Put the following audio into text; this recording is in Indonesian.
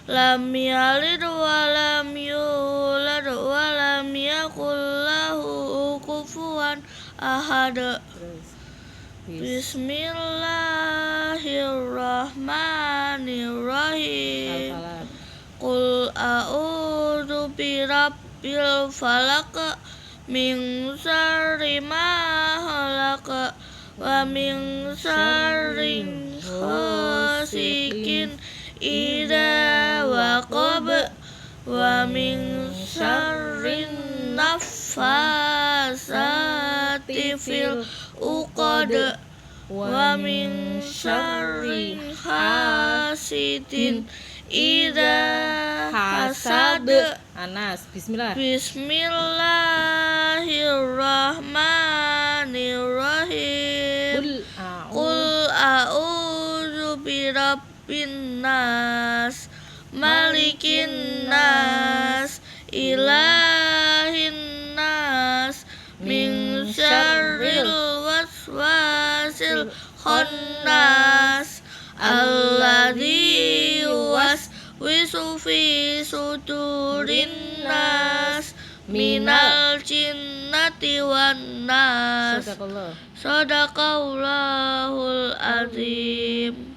lam yalid wa lam yulad wa lam yakul lahu kufuwan ahad. Bismillahirrahmanirrahim. Qul a'udzu birabbil falaq min syarri ma khalaq wa min syarri ghasikin idza waqab wa min syarri naffasati fil uqad wa min syarri hasidin idza hasad. Anas, bismillah. Bismillahirrahmanirrahim. Qul a'udzu birabbin nas, malikin nas, ilahin nas, min syarril waswasil khannas, alladzi yuwaswisu fi sudurin nas, minal jinnati wan nas. Sadaqallah. Sadaqallahul azim.